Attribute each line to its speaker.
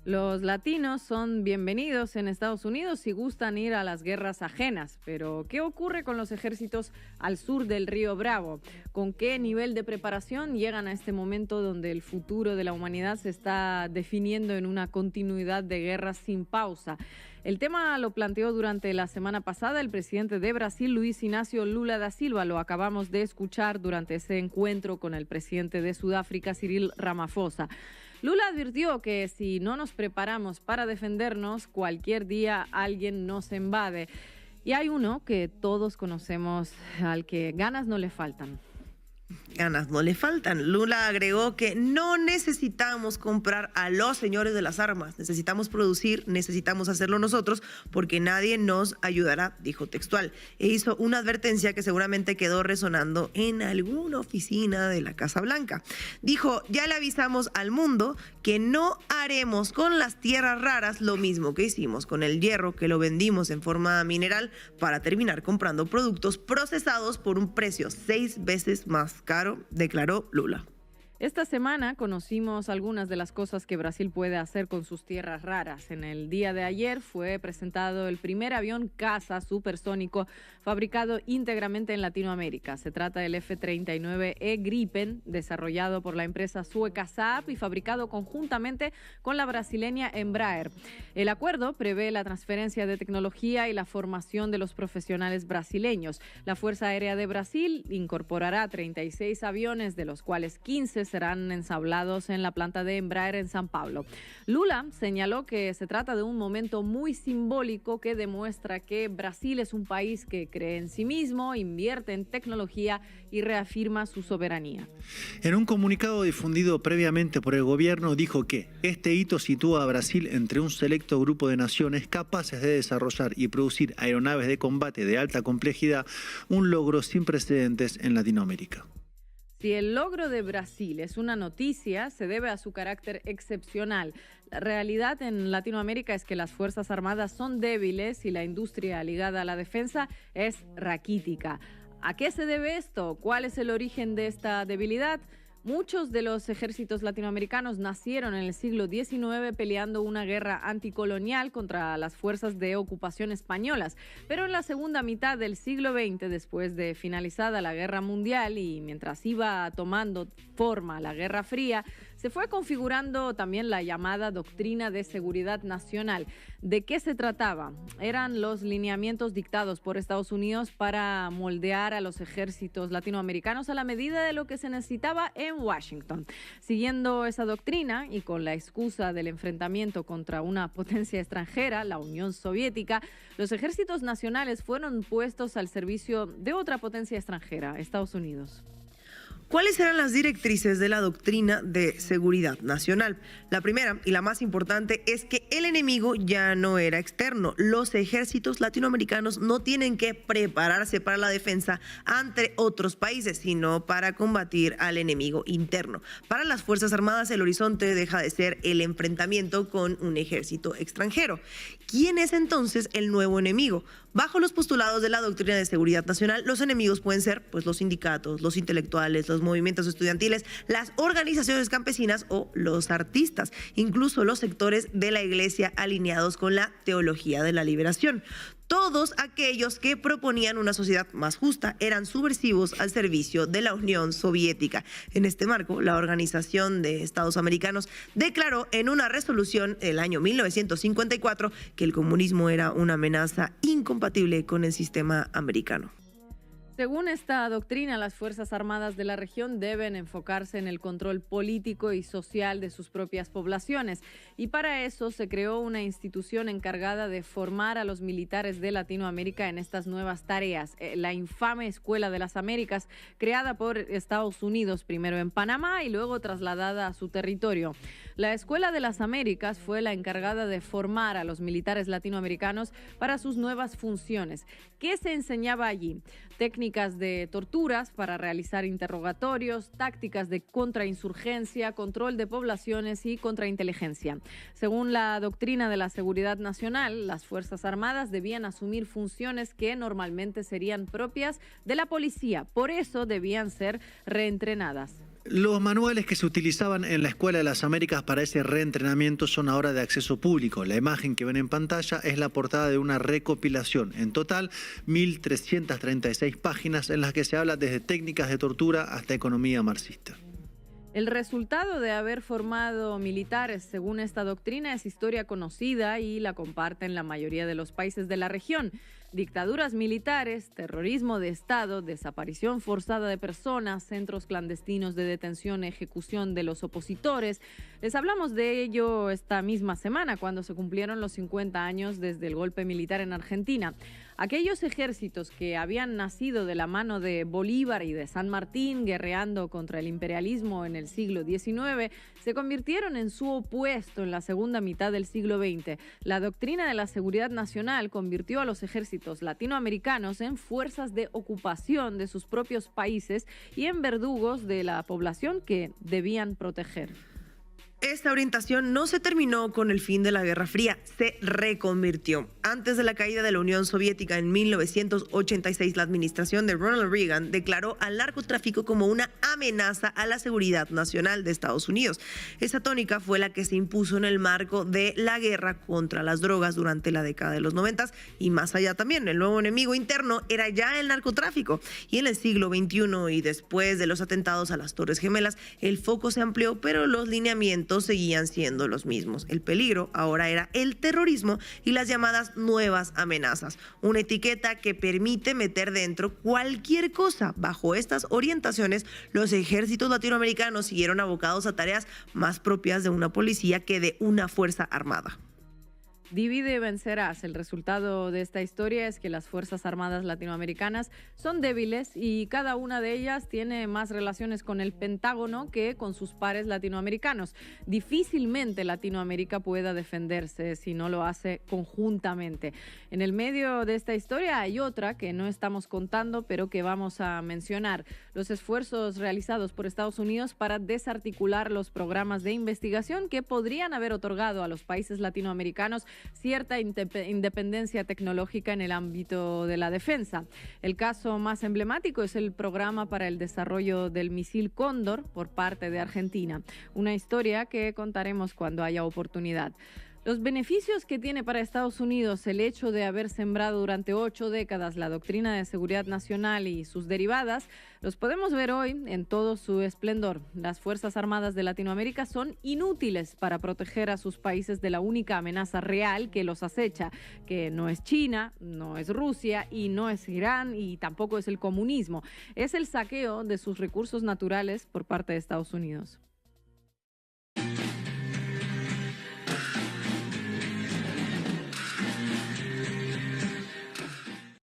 Speaker 1: Los latinos son bienvenidos en Estados Unidos si gustan ir a las guerras ajenas, pero ¿qué ocurre con los ejércitos al sur del río Bravo? ¿Con qué nivel de preparación llegan a este momento donde el futuro de la humanidad se está definiendo en una continuidad de guerras sin pausa? El tema lo planteó durante la semana pasada el presidente de Brasil, Luis Inácio Lula da Silva. Lo acabamos de escuchar durante ese encuentro con el presidente de Sudáfrica, Cyril Ramaphosa. Lula advirtió que si no nos preparamos para defendernos, cualquier día alguien nos invade. Y hay uno que todos conocemos, al que ganas no le faltan.
Speaker 2: Ganas no le faltan. Lula agregó que no necesitamos comprar a los señores de las armas, necesitamos producir, necesitamos hacerlo nosotros porque nadie nos ayudará, dijo textual. E hizo una advertencia que seguramente quedó resonando en alguna oficina de la Casa Blanca. Dijo, ya le avisamos al mundo que no haremos con las tierras raras lo mismo que hicimos con el hierro, que lo vendimos en forma mineral para terminar comprando productos procesados por un precio 6 veces más caro, declaró Lula.
Speaker 1: Esta semana conocimos algunas de las cosas que Brasil puede hacer con sus tierras raras. En el día de ayer fue presentado el primer avión caza supersónico fabricado íntegramente en Latinoamérica. Se trata del F-39E Gripen, desarrollado por la empresa sueca Saab y fabricado conjuntamente con la brasileña Embraer. El acuerdo prevé la transferencia de tecnología y la formación de los profesionales brasileños. La Fuerza Aérea de Brasil incorporará 36 aviones, de los cuales 15 serán ensamblados en la planta de Embraer en San Pablo. Lula señaló que se trata de un momento muy simbólico que demuestra que Brasil es un país que cree en sí mismo, invierte en tecnología y reafirma su soberanía.
Speaker 3: En un comunicado difundido previamente por el gobierno dijo que este hito sitúa a Brasil entre un selecto grupo de naciones capaces de desarrollar y producir aeronaves de combate de alta complejidad, un logro sin precedentes en Latinoamérica.
Speaker 1: Si el logro de Brasil es una noticia, se debe a su carácter excepcional. La realidad en Latinoamérica es que las Fuerzas Armadas son débiles y la industria ligada a la defensa es raquítica. ¿A qué se debe esto? ¿Cuál es el origen de esta debilidad? Muchos de los ejércitos latinoamericanos nacieron en el siglo XIX peleando una guerra anticolonial contra las fuerzas de ocupación españolas. Pero en la segunda mitad del siglo XX, después de finalizada la Guerra Mundial y mientras iba tomando forma la Guerra Fría, se fue configurando también la llamada Doctrina de Seguridad Nacional. ¿De qué se trataba? Eran los lineamientos dictados por Estados Unidos para moldear a los ejércitos latinoamericanos a la medida de lo que se necesitaba en Washington. Siguiendo esa doctrina y con la excusa del enfrentamiento contra una potencia extranjera, la Unión Soviética, los ejércitos nacionales fueron puestos al servicio de otra potencia extranjera, Estados Unidos.
Speaker 2: ¿Cuáles eran las directrices de la doctrina de seguridad nacional? La primera y la más importante es que el enemigo ya no era externo. Los ejércitos latinoamericanos no tienen que prepararse para la defensa ante otros países, sino para combatir al enemigo interno. Para las Fuerzas Armadas, el horizonte deja de ser el enfrentamiento con un ejército extranjero. ¿Quién es entonces el nuevo enemigo? Bajo los postulados de la doctrina de seguridad nacional, los enemigos pueden ser los sindicatos, los intelectuales, los movimientos estudiantiles, las organizaciones campesinas o los artistas, incluso los sectores de la iglesia alineados con la teología de la liberación. Todos aquellos que proponían una sociedad más justa eran subversivos al servicio de la Unión Soviética. En este marco, la Organización de Estados Americanos declaró en una resolución del año 1954 que el comunismo era una amenaza incompatible con el sistema americano.
Speaker 1: Según esta doctrina, las Fuerzas Armadas de la región deben enfocarse en el control político y social de sus propias poblaciones. Y para eso se creó una institución encargada de formar a los militares de Latinoamérica en estas nuevas tareas. La infame Escuela de las Américas, creada por Estados Unidos, primero en Panamá y luego trasladada a su territorio. La Escuela de las Américas fue la encargada de formar a los militares latinoamericanos para sus nuevas funciones. ¿Qué se enseñaba allí? Técnicas de torturas para realizar interrogatorios, tácticas de contrainsurgencia, control de poblaciones y contrainteligencia. Según la doctrina de la seguridad nacional, las Fuerzas Armadas debían asumir funciones que normalmente serían propias de la policía. Por eso debían ser reentrenadas.
Speaker 3: Los manuales que se utilizaban en la Escuela de las Américas para ese reentrenamiento son ahora de acceso público. La imagen que ven en pantalla es la portada de una recopilación. En total, 1.336 páginas en las que se habla desde técnicas de tortura hasta economía marxista.
Speaker 1: El resultado de haber formado militares según esta doctrina es historia conocida y la comparten la mayoría de los países de la región. Dictaduras militares, terrorismo de Estado, desaparición forzada de personas, centros clandestinos de detención, ejecución de los opositores. Les hablamos de ello esta misma semana, cuando se cumplieron los 50 años desde el golpe militar en Argentina. Aquellos ejércitos que habían nacido de la mano de Bolívar y de San Martín, guerreando contra el imperialismo en el siglo XIX, se convirtieron en su opuesto en la segunda mitad del siglo XX. La doctrina de la seguridad nacional convirtió a los ejércitos latinoamericanos en fuerzas de ocupación de sus propios países y en verdugos de la población que debían proteger.
Speaker 2: Esta orientación no se terminó con el fin de la Guerra Fría, se reconvirtió. Antes de la caída de la Unión Soviética en 1986, la administración de Ronald Reagan declaró al narcotráfico como una amenaza a la seguridad nacional de Estados Unidos. Esa tónica fue la que se impuso en el marco de la guerra contra las drogas durante la década de los 90 y más allá también. El nuevo enemigo interno era ya el narcotráfico. Y en el siglo XXI y después de los atentados a las Torres Gemelas, el foco se amplió, pero los lineamientos seguían siendo los mismos. El peligro ahora era el terrorismo y las llamadas nuevas amenazas, una etiqueta que permite meter dentro cualquier cosa. Bajo estas orientaciones, los ejércitos latinoamericanos siguieron abocados a tareas más propias de una policía que de una fuerza armada.
Speaker 1: Divide y vencerás. El resultado de esta historia es que las Fuerzas Armadas latinoamericanas son débiles y cada una de ellas tiene más relaciones con el Pentágono que con sus pares latinoamericanos. Difícilmente Latinoamérica pueda defenderse si no lo hace conjuntamente. En el medio de esta historia hay otra que no estamos contando, pero que vamos a mencionar. Los esfuerzos realizados por Estados Unidos para desarticular los programas de investigación que podrían haber otorgado a los países latinoamericanos cierta independencia tecnológica en el ámbito de la defensa. El caso más emblemático es el programa para el desarrollo del misil Cóndor por parte de Argentina, una historia que contaremos cuando haya oportunidad. Los beneficios que tiene para Estados Unidos el hecho de haber sembrado durante 8 décadas la doctrina de seguridad nacional y sus derivadas, los podemos ver hoy en todo su esplendor. Las Fuerzas Armadas de Latinoamérica son inútiles para proteger a sus países de la única amenaza real que los acecha, que no es China, no es Rusia y no es Irán y tampoco es el comunismo. Es el saqueo de sus recursos naturales por parte de Estados Unidos.